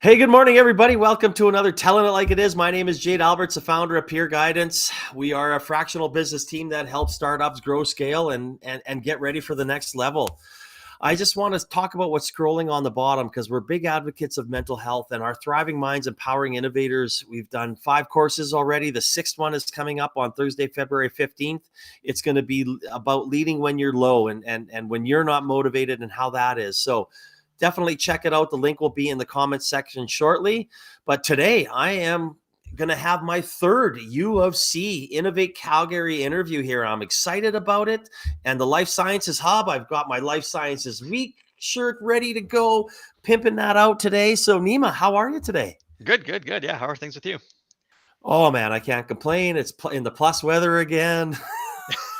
Hey, good morning, everybody. Welcome to another Telling It Like It Is. My name is Jade Alberts, the founder of Peer Guidance. We are a fractional business team that helps startups grow, scale, and get ready for the next level. I just want to talk about what's scrolling on the bottom because we're big advocates of mental health and our thriving minds empowering innovators. We've done 5 courses already. The 6th one is coming up on Thursday, February 15th. It's going to be about leading when you're low and when you're not motivated and how that is. So definitely check it out. The link will be in the comments section shortly. But today I am going to have my 3rd U of C Innovate Calgary interview here. I'm excited about it. And the Life Sciences Hub, I've got my Life Sciences Week shirt ready to go, pimping that out today. So Nima, how are you today? Good, good, good. Yeah, how are things with you? Oh man, I can't complain. It's in the plus weather again.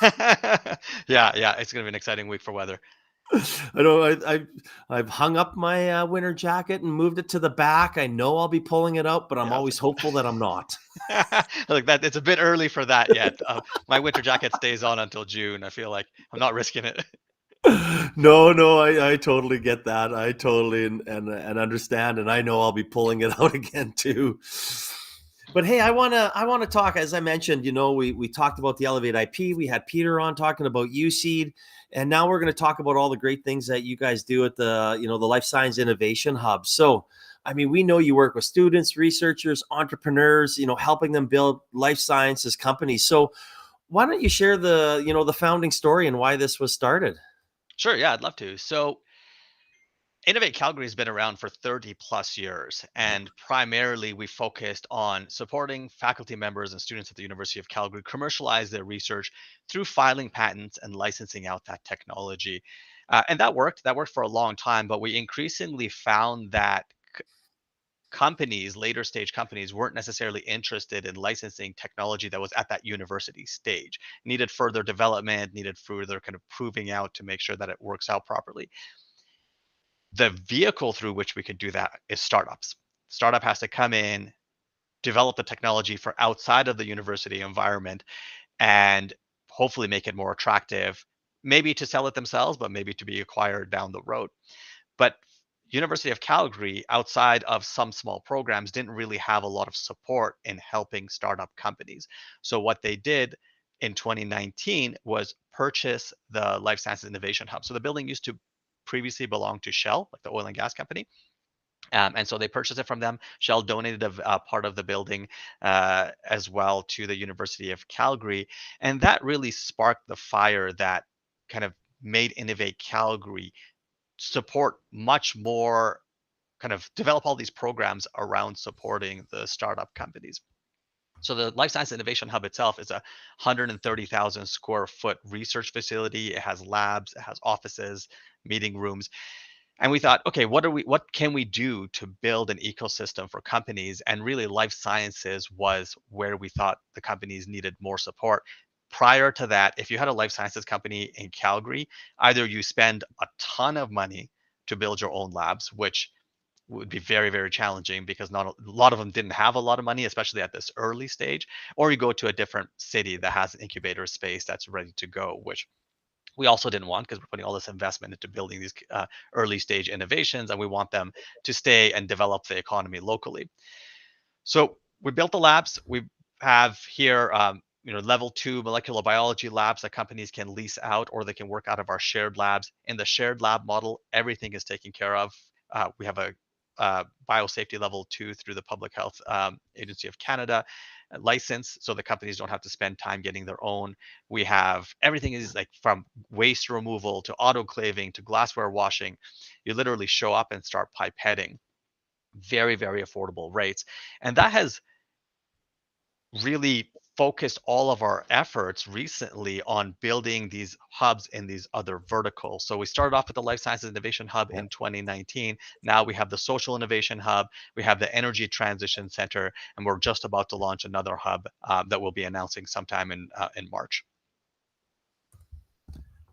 Yeah, it's gonna be an exciting week for weather. I know I've hung up my winter jacket and moved it to the back. I know I'll be pulling it out, but I'm Yeah, always hopeful that I'm not. like that. It's a bit early for that yet. My winter jacket stays on until June. I feel like I'm not risking it. No, I totally get that. I totally and understand, and I know I'll be pulling it out again too. But hey, I wanna talk. As I mentioned, we talked about the Elevate IP. We had Peter on talking about USeed, and now we're going to talk about all the great things that you guys do at the Life Science Innovation Hub. So, I mean, we know you work with students, researchers, entrepreneurs, helping them build life sciences companies. So, why don't you share the founding story and why this was started? Sure, yeah, I'd love to. So, Innovate Calgary has been around for 30 plus years, and primarily we focused on supporting faculty members and students at the University of Calgary commercialize their research through filing patents and licensing out that technology. And that worked. That worked for a long time, but we increasingly found that companies, later stage companies, weren't necessarily interested in licensing technology that was at that university stage. Needed further development, needed further kind of proving out to make sure that it works out properly. The vehicle through which we could do that is startups. Startup has to come in, develop the technology for outside of the university environment, and hopefully make it more attractive, maybe to sell it themselves, but maybe to be acquired down the road. But University of Calgary, outside of some small programs, didn't really have a lot of support in helping startup companies. So what they did in 2019 was purchase the Life Sciences Innovation Hub. So the building used to previously belong to Shell, like the oil and gas company. And so they purchased it from them. Shell donated a part of the building as well to the University of Calgary. And that really sparked the fire that kind of made Innovate Calgary support much more, kind of develop all these programs around supporting the startup companies. So the Life Science Innovation Hub itself is a 130,000 square foot research facility. It has labs, it has offices, meeting rooms. And we thought, okay, what can we do to build an ecosystem for companies? And really life sciences was where we thought the companies needed more support. Prior to that, if you had a life sciences company in Calgary, either you spend a ton of money to build your own labs, which would be very, very challenging because not a lot of them didn't have a lot of money, especially at this early stage, or you go to a different city that has an incubator space that's ready to go, which we also didn't want because we're putting all this investment into building these early stage innovations, and we want them to stay and develop the economy locally. So we built the labs. We have here, level 2 molecular biology labs that companies can lease out, or they can work out of our shared labs. In the shared lab model, everything is taken care of. We have a biosafety level 2 through the Public Health Agency of Canada license, so the companies don't have to spend time getting their own. We have everything is like from waste removal to autoclaving to glassware washing. You literally show up and start pipetting. Very, very affordable rates. And that has really focused all of our efforts recently on building these hubs in these other verticals. So we started off with the Life Sciences Innovation Hub Yeah. in 2019. Now we have the Social Innovation Hub, we have the Energy Transition Center, and we're just about to launch another hub that we'll be announcing sometime in March.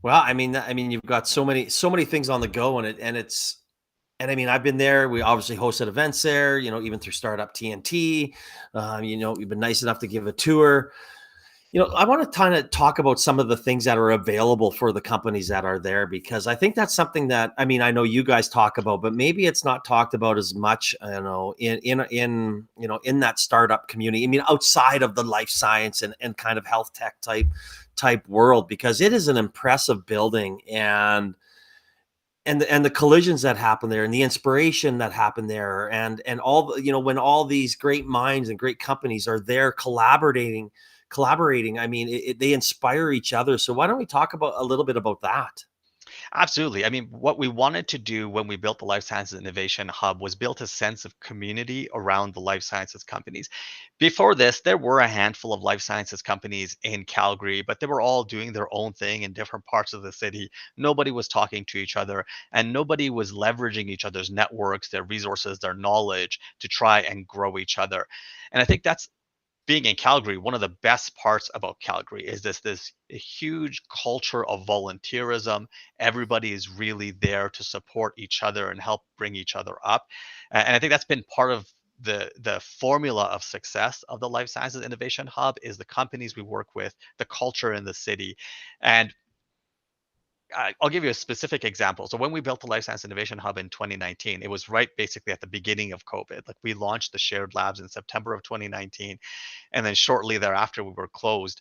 Well, I mean, you've got so many things on the go, and I mean, I've been there. We obviously hosted events there, even through Startup TNT. You've been nice enough to give a tour. I want to kind of talk about some of the things that are available for the companies that are there, because I think that's something that, I mean, I know you guys talk about, but maybe it's not talked about as much, in that startup community. I mean, outside of the life science and kind of health tech type world, because it is an impressive building, and the collisions that happen there, and the inspiration that happened there, and all the, when all these great minds and great companies are there collaborating, I mean, they inspire each other. So why don't we talk about a little bit about that? Absolutely. I mean, what we wanted to do when we built the Life Sciences Innovation Hub was build a sense of community around the life sciences companies. Before this, there were a handful of life sciences companies in Calgary, but they were all doing their own thing in different parts of the city. Nobody was talking to each other, and nobody was leveraging each other's networks, their resources, their knowledge to try and grow each other. And I think that's being in Calgary, one of the best parts about Calgary is this huge culture of volunteerism. Everybody is really there to support each other and help bring each other up. And I think that's been part of the formula of success of the Life Sciences Innovation Hub is the companies we work with, the culture in the city. And I'll give you a specific example. So when we built the Life Science Innovation Hub in 2019, it was right basically at the beginning of COVID. Like we launched the shared labs in September of 2019, and then shortly thereafter we were closed.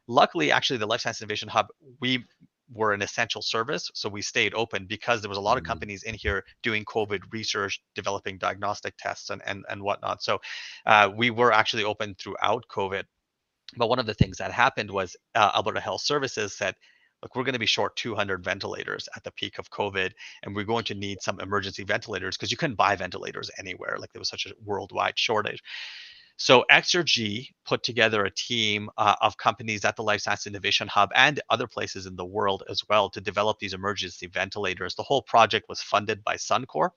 Luckily, actually, the Life Science Innovation Hub, we were an essential service, so we stayed open because there was a lot of Mhm. companies in here doing COVID research, developing diagnostic tests and whatnot. So we were actually open throughout COVID. But one of the things that happened was Alberta Health Services said, look, we're going to be short 200 ventilators at the peak of COVID, and we're going to need some emergency ventilators because you couldn't buy ventilators anywhere. Like there was such a worldwide shortage. So Exergy put together a team of companies at the Life Science Innovation Hub and other places in the world as well to develop these emergency ventilators. The whole project was funded by Suncor.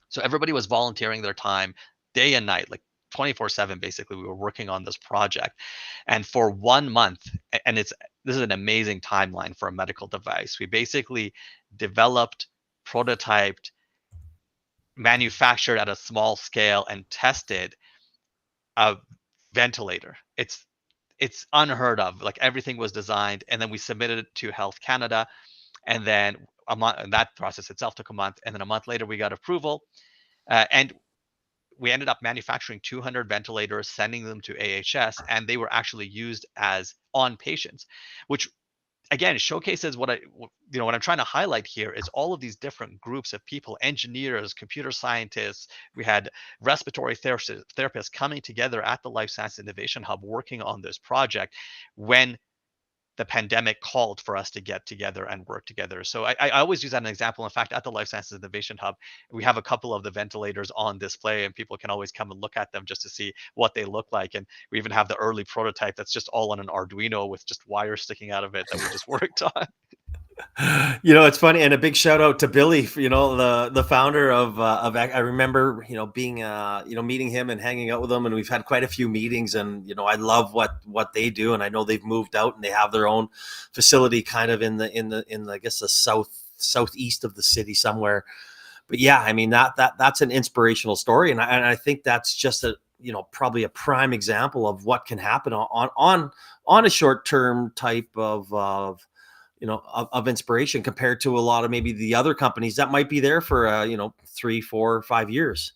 So everybody was volunteering their time day and night, like 24/7 basically. We were working on this project. And for 1 month, and this is an amazing timeline for a medical device. We basically developed, prototyped, manufactured at a small scale and tested a ventilator. It's unheard of. Like everything was designed and then we submitted it to Health Canada, and then a month, and that process itself took a month, and then a month later we got approval. And we ended up manufacturing 200 ventilators, sending them to AHS, and they were actually used as on patients, which again showcases what I'm trying to highlight here is all of these different groups of people, engineers, computer scientists. We had respiratory therapists coming together at the Life Science Innovation Hub working on this project when the pandemic called for us to get together and work together. So I always use that as an example. In fact, at the Life Sciences Innovation Hub, we have a couple of the ventilators on display, and people can always come and look at them just to see what they look like. And we even have the early prototype that's just all on an Arduino with just wires sticking out of it that we just worked on. It's funny, and a big shout out to Billy, the founder I remember, being meeting him and hanging out with him, and we've had quite a few meetings, and I love what they do, and I know they've moved out and they have their own facility kind of in I guess the southeast of the city somewhere. But yeah, I mean that's an inspirational story, and I think that's just a probably a prime example of what can happen on a short term type of inspiration, compared to a lot of maybe the other companies that might be there for 3, 4, 5 years.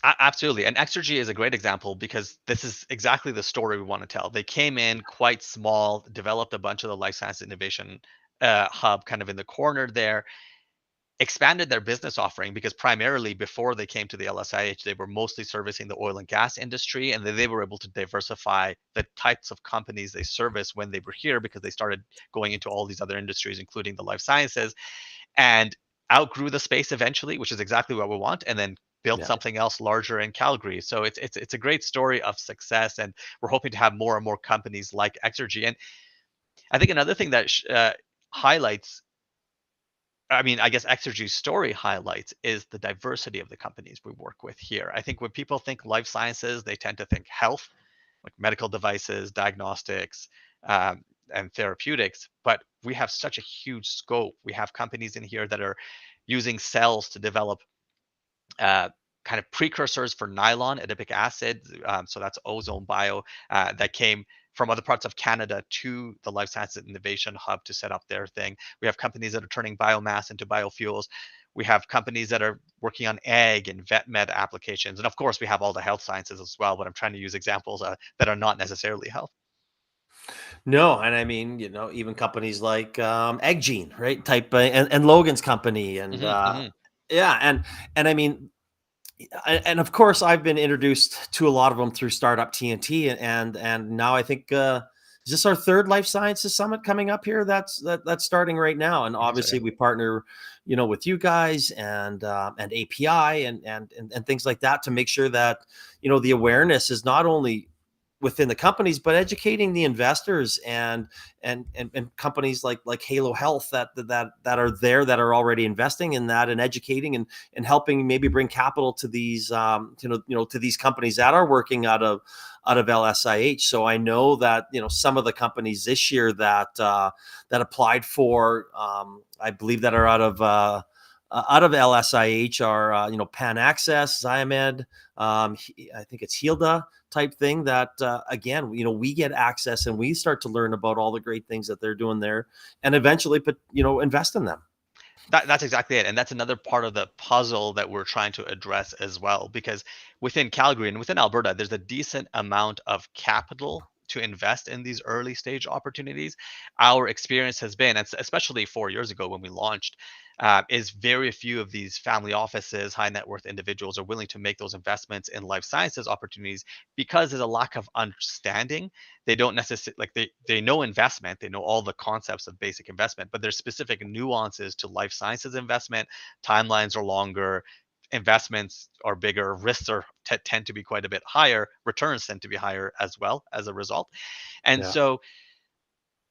Absolutely. And Exergy is a great example because this is exactly the story we want to tell. They came in quite small, developed a bunch of the life science innovation hub kind of in the corner there, expanded their business offering because primarily before they came to the LSIH, they were mostly servicing the oil and gas industry, and then they were able to diversify the types of companies they service when they were here because they started going into all these other industries, including the life sciences, and outgrew the space eventually, which is exactly what we want, and then built Yeah. something else larger in Calgary. So it's a great story of success, and we're hoping to have more and more companies like Exergy. And I think another thing that highlights, I mean, I guess Exergy's story highlights is the diversity of the companies we work with here. I think when people think life sciences, they tend to think health, like medical devices, diagnostics, and therapeutics. But we have such a huge scope. We have companies in here that are using cells to develop uh, kind of precursors for nylon adipic acid. So that's ozone bio that came from other parts of Canada to the Life Sciences Innovation Hub to set up their thing. We have companies that are turning biomass into biofuels. We have companies that are working on ag and vet med applications. And of course, we have all the health sciences as well, but I'm trying to use examples that are not necessarily health. No, and I mean, even companies like AgGene, right? And Logan's company, and Hmm. Hmm. yeah, and I mean, and of course, I've been introduced to a lot of them through Startup TNT, and now I think is this our third life sciences summit coming up here? That's starting right now, and I think so, yeah. obviously we partner, with you guys and API and things like that to make sure that the awareness is not only within the companies, but educating the investors and companies like Halo Health that are there, that are already investing in that, and educating and helping maybe bring capital to these to these companies that are working out of LSIH. So I know that some of the companies this year that applied for, I believe, that are out of LSIH are Pan Access, Xiamed, I think it's Hilda type thing, that again, we get access and we start to learn about all the great things that they're doing there, and eventually put invest in them. That's exactly it. And that's another part of the puzzle that we're trying to address as well. Because within Calgary and within Alberta, there's a decent amount of capital to invest in these early stage opportunities. Our experience has been, and especially 4 years ago when we launched, is very few of these family offices, high net worth individuals are willing to make those investments in life sciences opportunities because there's a lack of understanding. They don't necessarily, like, they know investment, they know all the concepts of basic investment, but there's specific nuances to life sciences investment. Timelines are longer, investments are bigger, risks tend to be quite a bit higher, returns tend to be higher as well as a result. And Yeah. so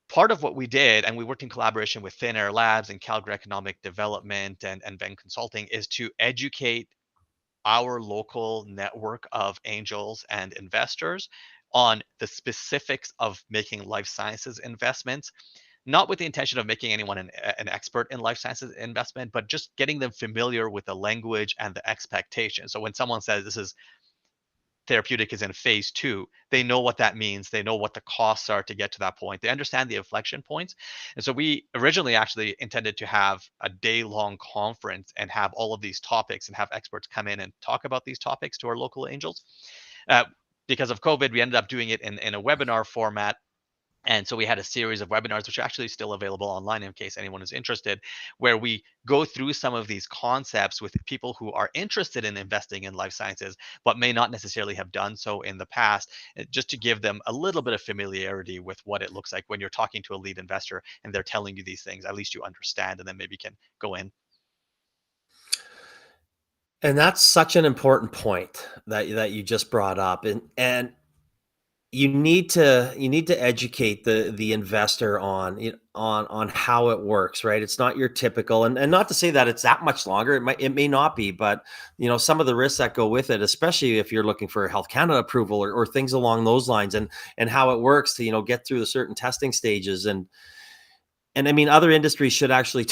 part of what we did, and we worked in collaboration with Thin Air Labs and Calgary Economic Development and Venn Consulting, is to educate our local network of angels and investors on the specifics of making life sciences investments, not with the intention of making anyone an expert in life sciences investment, but just getting them familiar with the language and the expectation. So when someone says this is therapeutic is in phase 2, they know what that means, they know what the costs are to get to that point, they understand the inflection points. And so we originally actually intended to have a day long conference and have all of these topics and have experts come in and talk about these topics to our local angels. uh, because of COVID, we ended up doing it in a webinar format. And so we had a series of webinars, which are actually still available online in case anyone is interested, where we go through some of these concepts with people who are interested in investing in life sciences, but may not necessarily have done so in the past, just to give them a little bit of familiarity with what it looks like when you're talking to a lead investor and they're telling you these things. At least you understand, and then maybe can go in. And that's such an important point that you just brought up, and you need to educate the investor on how it works, right? It's not your typical, and not to say that it's that much longer. It may not be, but some of the risks that go with it, especially if you're looking for a Health Canada approval or things along those lines, and how it works to get through the certain testing stages, and I mean, other industries should actually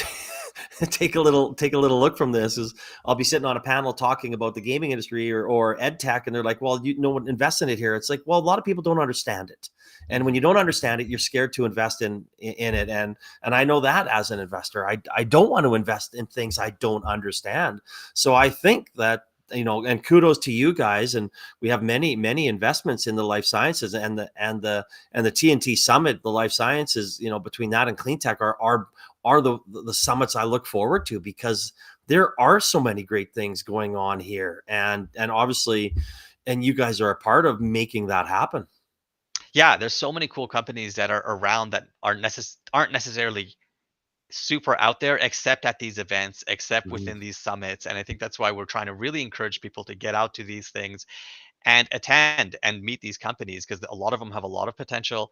take a little look from this. Is I'll be sitting on a panel talking about the gaming industry or ed tech, and they're like, "Well, no one invests in it here." It's like, well, a lot of people don't understand it, and when Mhm. you don't understand it, you're scared to invest in it. And I know that as an investor, I don't want to invest in things I don't understand. So I think that. And kudos to you guys, and we have many investments in the life sciences, and the TNT Summit, the life sciences, between that and clean tech are the summits I look forward to, because there are so many great things going on here, and obviously, and you guys are a part of making that happen. Yeah, there's so many cool companies that are around that aren't necessarily super out there except at these events, except Mhm. within these summits. And I think that's why we're trying to really encourage people to get out to these things and attend and meet these companies, because a lot of them have a lot of potential.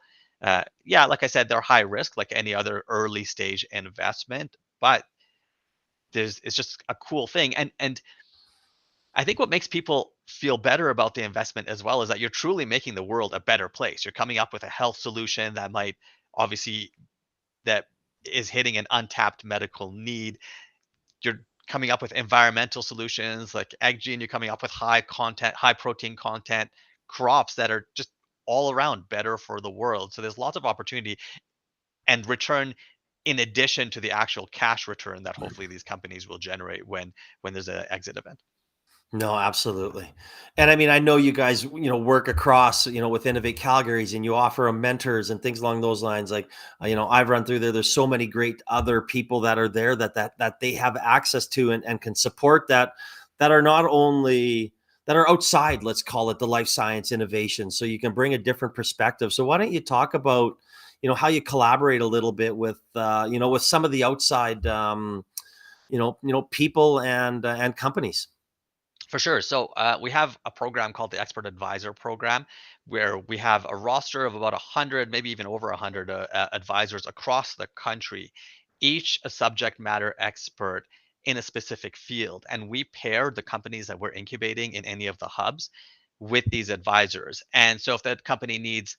Yeah, like I said, they're high risk like any other early stage investment, but it's just a cool thing. And I think what makes people feel better about the investment as well is that you're truly making the world a better place. You're coming up with a health solution that might obviously that is hitting an untapped medical need. You're coming up with environmental solutions like AgGene. You're coming up with high content, high protein content crops that are just all around better for the world. So there's lots of opportunity and return in addition to the actual cash return that hopefully these companies will generate when there's an exit event. No, absolutely. And I mean, I know you guys, work across, with Innovate Calgary's and you offer them mentors and things along those lines. Like, I've run through there. There's so many great other people that are there that they have access to and can support that are not only that are outside, let's call it the life science innovation. So you can bring a different perspective. So why don't you talk about, how you collaborate a little bit with some of the outside, people and companies. For sure. So we have a program called the Expert Advisor Program, where we have a roster of about 100, maybe even over 100 advisors across the country, each a subject matter expert in a specific field. And we pair the companies that we're incubating in any of the hubs with these advisors. And so if that company needs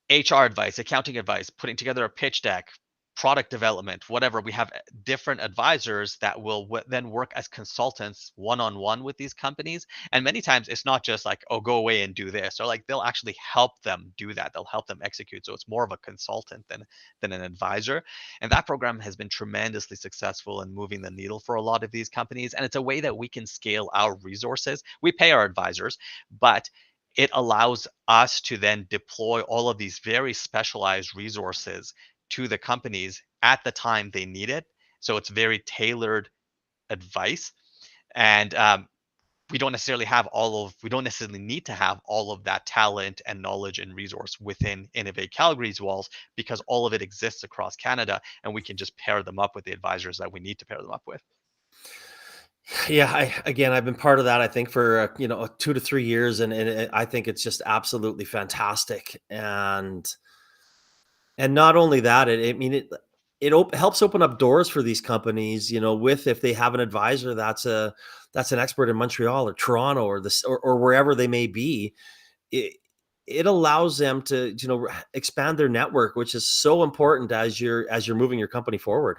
HR advice, accounting advice, putting together a pitch deck, product development, whatever. We have different advisors that will then work as consultants one on one with these companies. And many times it's not just like, oh, go away and do this, or like they'll actually help them do that. They'll help them execute. So it's more of a consultant than an advisor. And that program has been tremendously successful in moving the needle for a lot of these companies. And it's a way that we can scale our resources. We pay our advisors, but it allows us to then deploy all of these very specialized resources to the companies at the time they need it. So it's very tailored advice. And we don't necessarily need to have all of that talent and knowledge and resource within Innovate Calgary's walls, because all of it exists across Canada and we can just pair them up with the advisors that we need to pair them up with. Yeah, I've been part of that. I think for 2 to 3 years, and I think it's just absolutely fantastic. And not only that, I mean it helps open up doors for these companies. With if they have an advisor that's an expert in Montreal or Toronto or this or wherever they may be. It it allows them to expand their network, which is so important as you're moving your company forward.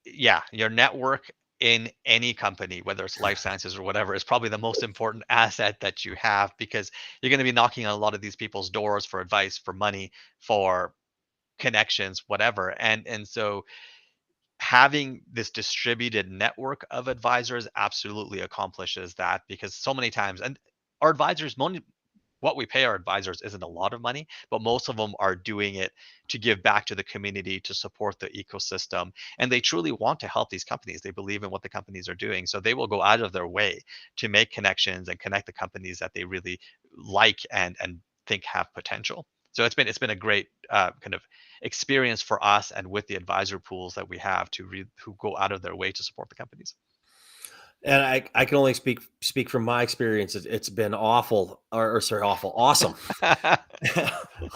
Yeah, your network in any company, whether it's life sciences or whatever, is probably the most important asset that you have, because you're going to be knocking on a lot of these people's doors for advice, for money, for connections, whatever. And so having this distributed network of advisors absolutely accomplishes that, because so many times, and our advisors, what we pay our advisors isn't a lot of money, but most of them are doing it to give back to the community, to support the ecosystem. And they truly want to help these companies. They believe in what the companies are doing. So they will go out of their way to make connections and connect the companies that they really like and think have potential. So it's been a great kind of experience for us, and with the advisor pools that we have who go out of their way to support the companies. And I can only speak from my experience. It's been awful, or sorry, awful, awesome.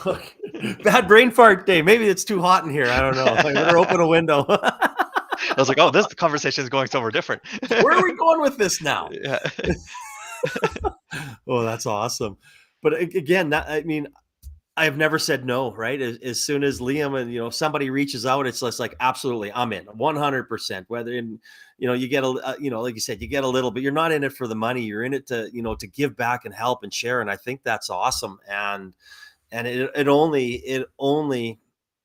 Look, bad brain fart day. Maybe it's too hot in here. I don't know. I better open a window. I was like, oh, this conversation is going somewhere different. Where are we going with this now? Yeah. Oh, that's awesome. But again, I mean, I've never said no, right? As soon as Liam and somebody reaches out, it's just like absolutely, I'm in 100%. Whether you get like you said, you get a little, but you're not in it for the money. You're in it to give back and help and share. And I think that's awesome. And it only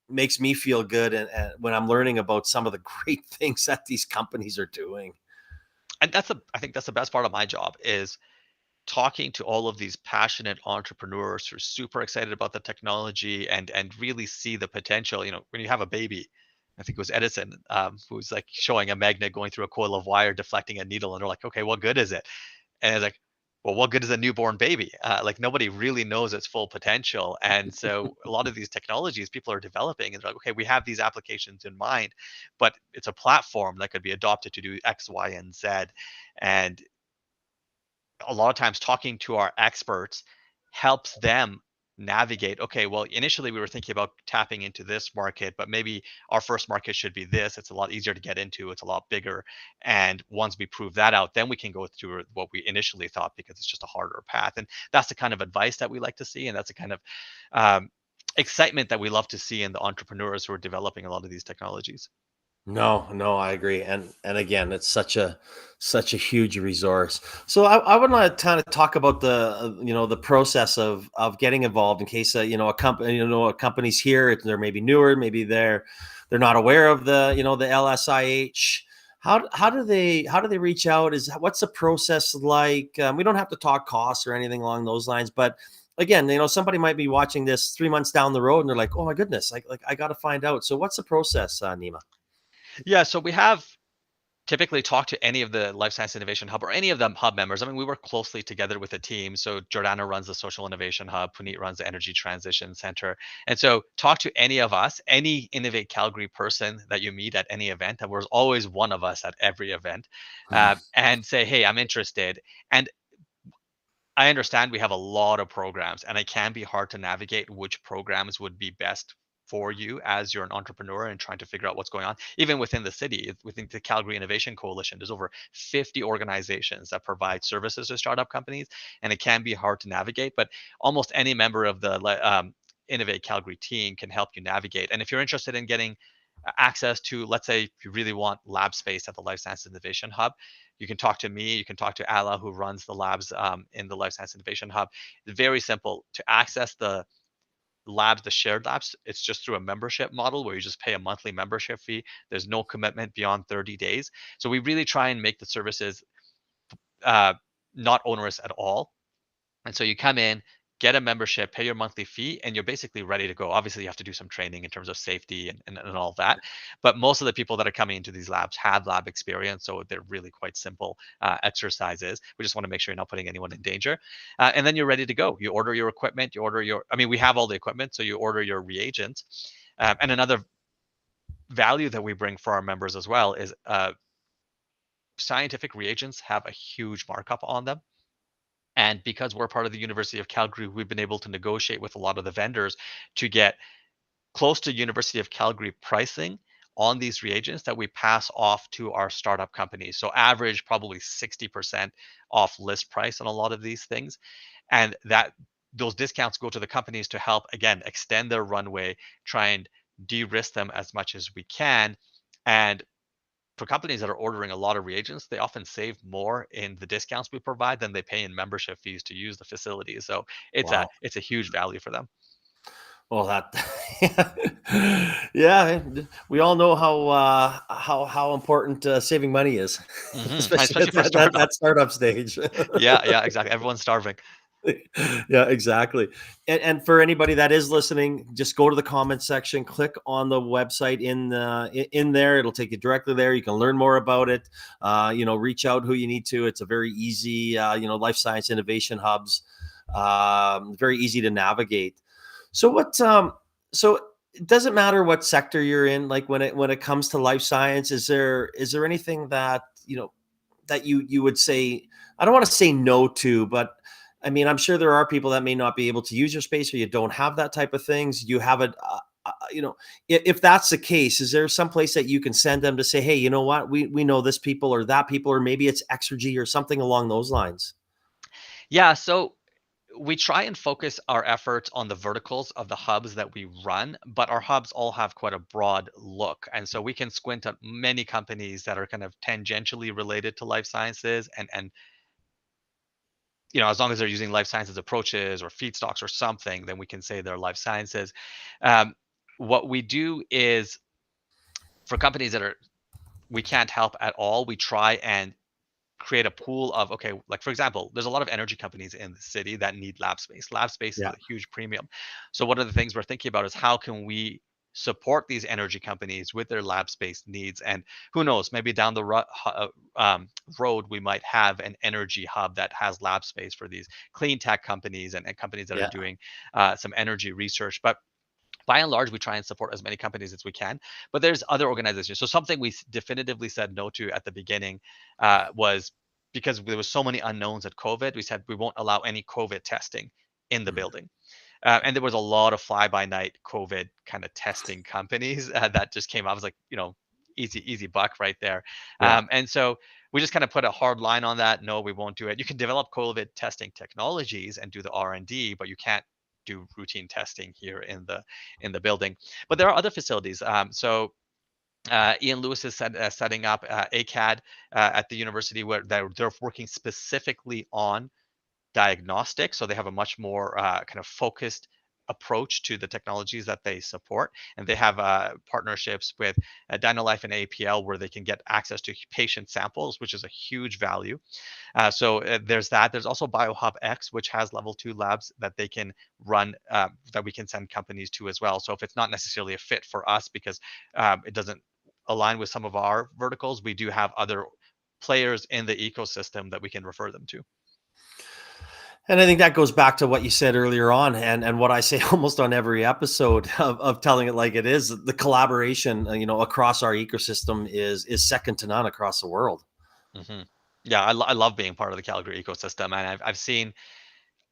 makes me feel good, and when I'm learning about some of the great things that these companies are doing. And I think that's the best part of my job, is talking to all of these passionate entrepreneurs who are super excited about the technology and really see the potential. When you have a baby, I think it was Edison, who's like showing a magnet going through a coil of wire deflecting a needle, and they're like, okay, what good is it? And it's like, well, what good is a newborn baby? Like, nobody really knows its full potential. And so a lot of these technologies people are developing, and they're like, okay, we have these applications in mind, but it's a platform that could be adopted to do X, Y, and Z. And a lot of times talking to our experts helps them navigate. Okay, well, initially we were thinking about tapping into this market, but maybe our first market should be this. It's a lot easier to get into, it's a lot bigger. And once we prove that out, then we can go through what we initially thought, because it's just a harder path. And that's the kind of advice that we like to see, and that's the kind of um, excitement that we love to see in the entrepreneurs who are developing a lot of these technologies. No, I agree. And again, it's such a huge resource. So I would want to kind of talk about the the process of getting involved in case a company a company's here, they're maybe newer, maybe they're not aware of the LSIH. How do they reach out? What's the process like? We don't have to talk costs or anything along those lines, but again, somebody might be watching this 3 months down the road and they're like, oh my goodness, I got to find out. So what's the process, Nima? Yeah, so we have typically talk to any of the Life Science Innovation Hub or any of the hub members. I mean, we work closely together with a team. So Jordana runs the Social Innovation Hub, Puneet runs the Energy Transition Center. And so talk to any of us, any Innovate Calgary person that you meet at any event, and there's always one of us at every event, and say, hey, I'm interested. And I understand we have a lot of programs, and it can be hard to navigate which programs would be best for you as you're an entrepreneur and trying to figure out what's going on. Even within the city, within the Calgary Innovation Coalition, there's over 50 organizations that provide services to startup companies, and it can be hard to navigate. But almost any member of the Innovate Calgary team can help you navigate. And if you're interested in getting access to, let's say, if you really want lab space at the Life Science Innovation Hub, you can talk to me. You can talk to Ala, who runs the labs in the Life Science Innovation Hub. It's very simple to access the labs, the shared labs. It's just through a membership model where you just pay a monthly membership fee. There's no commitment beyond 30 days. So we really try and make the services uh, not onerous at all. And so you come in, get a membership, pay your monthly fee, and you're basically ready to go. Obviously, you have to do some training in terms of safety and all that. But most of the people that are coming into these labs have lab experience. So they're really quite simple exercises. We just want to make sure you're not putting anyone in danger. And then you're ready to go. You order your equipment, I mean, we have all the equipment. So you order your reagents. And another value that we bring for our members as well is scientific reagents have a huge markup on them. And because we're part of the University of Calgary, we've been able to negotiate with a lot of the vendors to get close to University of Calgary pricing on these reagents that we pass off to our startup companies. So average probably 60% off list price on a lot of these things. And that those discounts go to the companies to help again extend their runway, try and de-risk them as much as we can. And for companies that are ordering a lot of reagents, they often save more in the discounts we provide than they pay in membership fees to use the facilities. So Wow. it's a huge value for them. Well, that, yeah, we all know how important saving money is, especially Especially at for that startups. startup stage. Yeah, exactly. Everyone's starving. Yeah, exactly. And for anybody that is listening, just go to the comment section, click on the website in there. It'll take you directly there. You can learn more about it. Reach out who you need to. It's a very easy, life science innovation hubs. Very easy to navigate. So what? So it doesn't matter what sector you're in. Like when it comes to life science, is there anything that that you would say? I don't want to say no to, but I mean, I'm sure there are people that may not be able to use your space, or you don't have that type of things. You have it. If that's the case, is there some place that you can send them to say, hey, you know what, we know this people or that people, or maybe it's Exergy or something along those lines? Yeah, so we try and focus our efforts on the verticals of the hubs that we run, but our hubs all have quite a broad look. And so we can squint at many companies that are kind of tangentially related to life sciences and as long as they're using life sciences approaches or feedstocks or something, then we can say they're life sciences. Um, what we do is for companies that are we can't help at all, we try and create a pool of okay, like for example, there's a lot of energy companies in the city that need lab space. Lab space is Yeah, a huge premium. So one of the things we're thinking about is how can we support these energy companies with their lab space needs, and who knows, maybe down the road we might have an energy hub that has lab space for these clean tech companies and companies that are yeah, doing some energy research. But by and large, we try and support as many companies as we can. But there's other organizations. So something we definitively said no to at the beginning was because there was so many unknowns at COVID. We said we won't allow any COVID testing in the mm, building. And there was a lot of fly by night COVID kind of testing companies that just came out. I was like, easy buck right there. yeah. And so we just kind of put a hard line on that. No, we won't do it. You can develop COVID testing technologies and do the R&D, but you can't do routine testing here in the building. But there are other facilities. So Ian Lewis is setting up ACAD at the university where they're working specifically on diagnostic. So they have a much more kind of focused approach to the technologies that they support. And they have partnerships with DynaLife and APL where they can get access to patient samples, which is a huge value. So there's that. There's also BioHub X, which has level 2 labs that they can run, that we can send companies to as well. So if it's not necessarily a fit for us because it doesn't align with some of our verticals, we do have other players in the ecosystem that we can refer them to. And I think that goes back to what you said earlier on, and what I say almost on every episode of telling it like it is. The collaboration, across our ecosystem is second to none across the world. hmm Yeah, I love being part of the Calgary ecosystem, and I've seen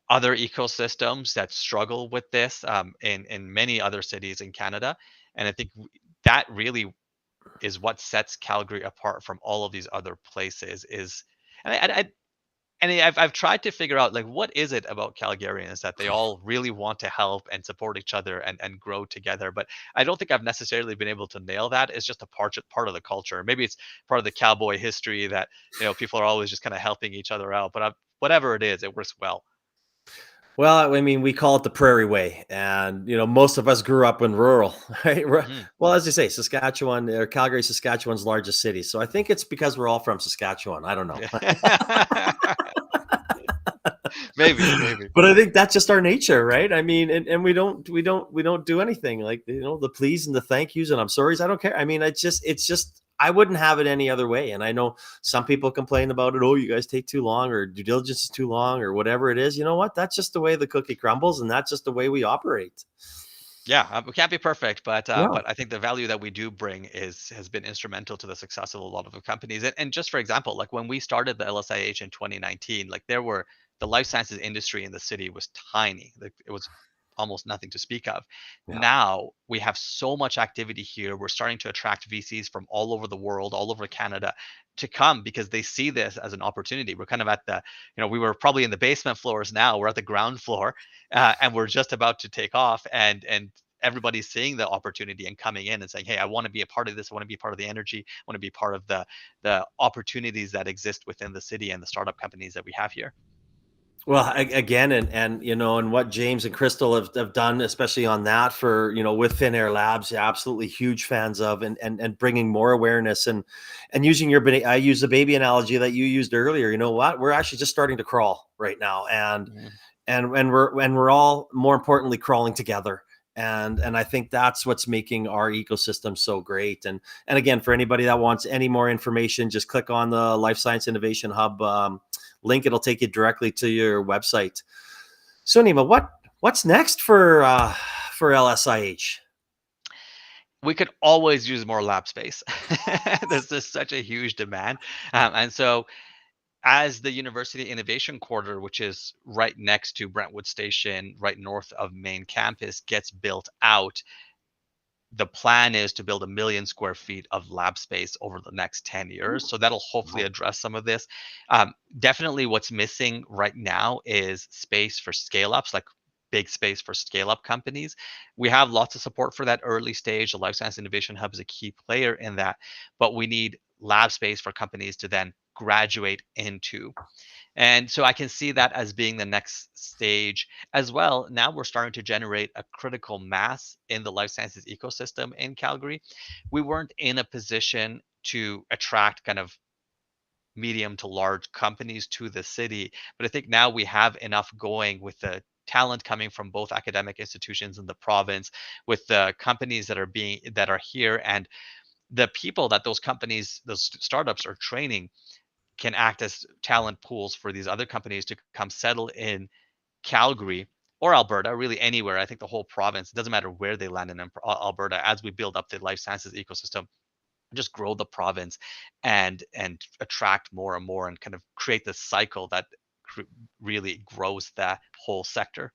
other ecosystems that struggle with this in many other cities in Canada, and I think that really is what sets Calgary apart from all of these other places. And I've tried to figure out like what is it about Calgarians that they all really want to help and support each other and grow together. But I don't think I've necessarily been able to nail that. It's just a part of the culture. Maybe it's part of the cowboy history that people are always just kind of helping each other out. But whatever it is, it works well. Well, I mean, we call it the Prairie Way, and most of us grew up in rural, right? Mhm. Well, as you say, Saskatchewan or Calgary, Saskatchewan's largest city. So I think it's because we're all from Saskatchewan. I don't know. Maybe, maybe. But I think that's just our nature, right? I mean, and we don't do anything like the please and the thank yous and I'm sorry's. I don't care. I mean, it's just I wouldn't have it any other way. And I know some people complain about it. Oh, you guys take too long, or due diligence is too long, or whatever it is. You know what? That's just the way the cookie crumbles, and that's just the way we operate. Yeah, we can't be perfect, No. but I think the value that we do bring has been instrumental to the success of a lot of the companies. And just for example, like when we started the LSIH in 2019, like the life sciences industry in the city was tiny. Like it was almost nothing to speak of. Yeah. Now we have so much activity here. We're starting to attract VCs from all over the world, all over Canada to come because they see this as an opportunity. We're kind of at we were probably in the basement floors. Now we're at the ground floor, and we're just about to take off, and everybody's seeing the opportunity and coming in and saying, hey, I want to be a part of this. I want to be part of the energy. I want to be part of the opportunities that exist within the city and the startup companies that we have here. Well, again, and what James and Crystal have done, especially on that for with Thin Air Labs, absolutely huge fans of, and bringing more awareness and using I use the baby analogy that you used earlier. You know what? We're actually just starting to crawl right now, and Mhm. we're all, more importantly, crawling together. And I think that's what's making our ecosystem so great. And again, for anybody that wants any more information, just click on the Life Science Innovation Hub link. It'll take you directly to your website. So Nima, what's next for LSIH? We could always use more lab space. There's just such a huge demand. And so as the University Innovation Quarter, which is right next to Brentwood Station, right north of main campus, gets built out, the plan is to build 1 million square feet of lab space over the next 10 years. So that'll hopefully Wow. address some of this. Definitely what's missing right now is space for scale ups, like big space for scale up companies. We have lots of support for that early stage. The Life Science Innovation Hub is a key player in that, but we need lab space for companies to then graduate into. And so I can see that as being the next stage as well. Now we're starting to generate a critical mass in the life sciences ecosystem in Calgary. We weren't in a position to attract kind of medium to large companies to the city, but I think now we have enough going with the talent coming from both academic institutions in the province, with the companies that are here, and the people that those companies, those startups are training can act as talent pools for these other companies to come settle in Calgary or Alberta, really anywhere. I think the whole province, it doesn't matter where they land in Alberta, as we build up the life sciences ecosystem, just grow the province and attract more and more and kind of create this cycle that cr- really grows that whole sector.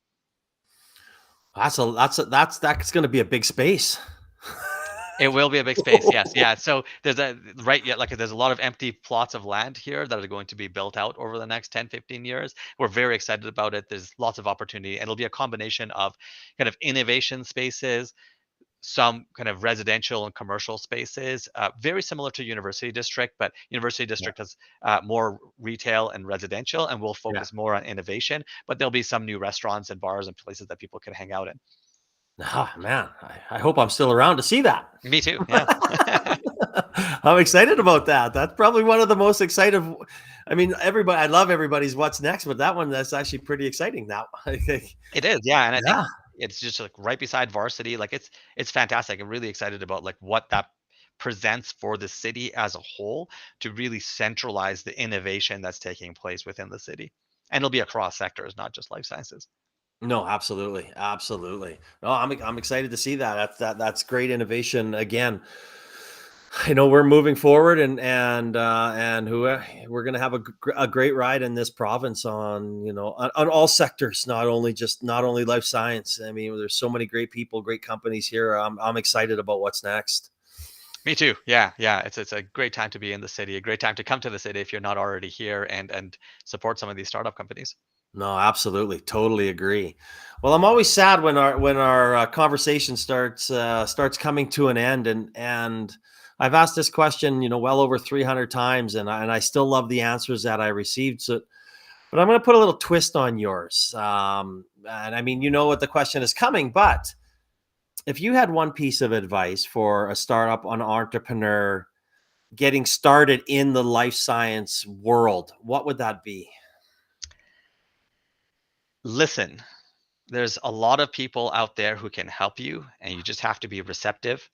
That's going to be a big space. It will be a big space, yes, yeah. So there's a right, yeah, like there's a lot of empty plots of land here that are going to be built out over the next 10, 15 years. We're very excited about it. There's lots of opportunity, and it'll be a combination of kind of innovation spaces, some kind of residential and commercial spaces, very similar to University District, but University Yeah. District has more retail and residential, and we'll Yeah. focus more on innovation. But there'll be some new restaurants and bars and places that people can hang out in. Ah, man, I hope I'm still around to see that. Me too. Yeah. I'm excited about that. That's probably one of the most excited. I mean, everybody, I love everybody's what's next, but that one, that's actually pretty exciting now. I think. It is, yeah, and I think Yeah. it's just like right beside varsity. Like it's fantastic. I'm really excited about like what that presents for the city as a whole to really centralize the innovation that's taking place within the city. And it'll be across sectors, not just life sciences. No, absolutely, absolutely. No, I'm excited to see that. That's great innovation again. I know we're moving forward, and who we're going to have a great ride in this province on on all sectors, not only life science. I mean, there's so many great people, great companies here. I'm excited about what's next. Me too. Yeah, yeah. It's a great time to be in the city, a great time to come to the city if you're not already here and support some of these startup companies. No, absolutely, totally agree. Well, I'm always sad when our conversation starts coming to an end, and I've asked this question, well over 300 times, and I still love the answers that I received. So, but I'm going to put a little twist on yours. And I mean, you know what the question is coming, but if you had one piece of advice for a startup, an entrepreneur getting started in the life science world, what would that be? Listen, there's a lot of people out there who can help you, and you just have to be receptive.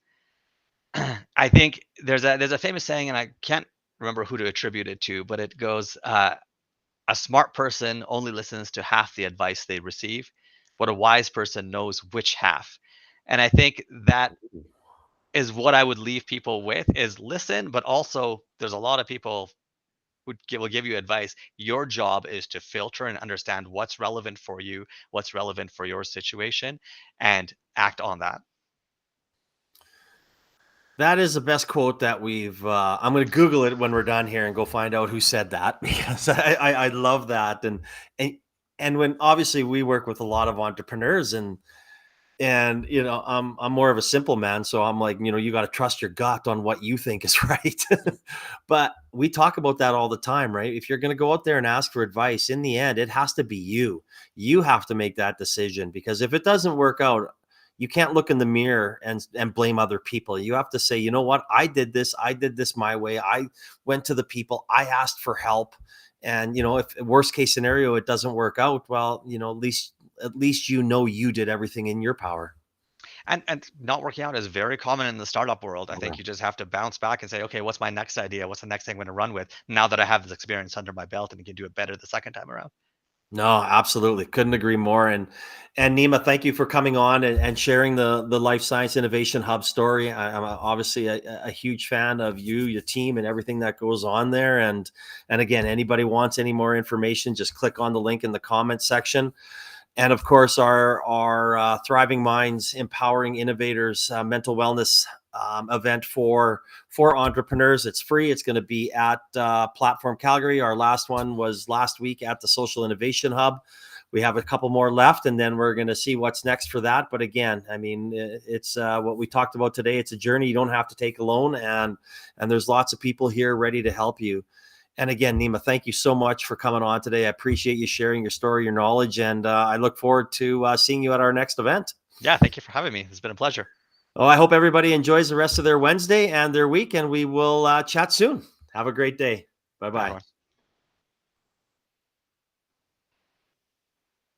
I think there's a famous saying, and I can't remember who to attribute it to, but it goes, "A smart person only listens to half the advice they receive, but a wise person knows which half." And I think that is what I would leave people with: is listen, but also there's a lot of people who will give you advice. Your job is to filter and understand what's relevant for you, what's relevant for your situation, and act on that. That is the best quote that we've. I'm going to Google it when we're done here and go find out who said that because I love that and and when obviously we work with a lot of entrepreneurs and I'm more of a simple man, so I'm like you got to trust your gut on what you think is right. But we talk about that all the time, right? If you're going to go out there and ask for advice, in the end, it has to be you. You have to make that decision because if it doesn't work out, you can't look in the mirror and blame other people. You have to say, you know what, I did this my way. I went to the people, I asked for help. And if worst case scenario it doesn't work out, well, at least you did everything in your power. And not working out is very common in the startup world. I Yeah. think you just have to bounce back and say, okay, what's my next idea? What's the next thing I'm going to run with now that I have this experience under my belt and can do it better the second time around? No, absolutely. Couldn't agree more. And Nima, thank you for coming on and sharing the Life Science Innovation Hub story. I'm obviously a huge fan of you, your team, and everything that goes on there. And again, anybody wants any more information, just click on the link in the comment section. And of course, our Thriving Minds, Empowering Innovators mental wellness event for entrepreneurs. It's free. It's going to be at Platform Calgary. Our last one was last week at the Social Innovation Hub. We have a couple more left, and then we're going to see what's next for that. But again, I mean, it's what we talked about today. It's a journey you don't have to take alone, and there's lots of people here ready to help you. And again, Nima, thank you so much for coming on today. I appreciate you sharing your story, your knowledge, and I look forward to seeing you at our next event. Yeah, thank you for having me. It's been a pleasure. Oh, I hope everybody enjoys the rest of their Wednesday and their week, and we will chat soon. Have a great day. Bye, Bye-bye. everyone.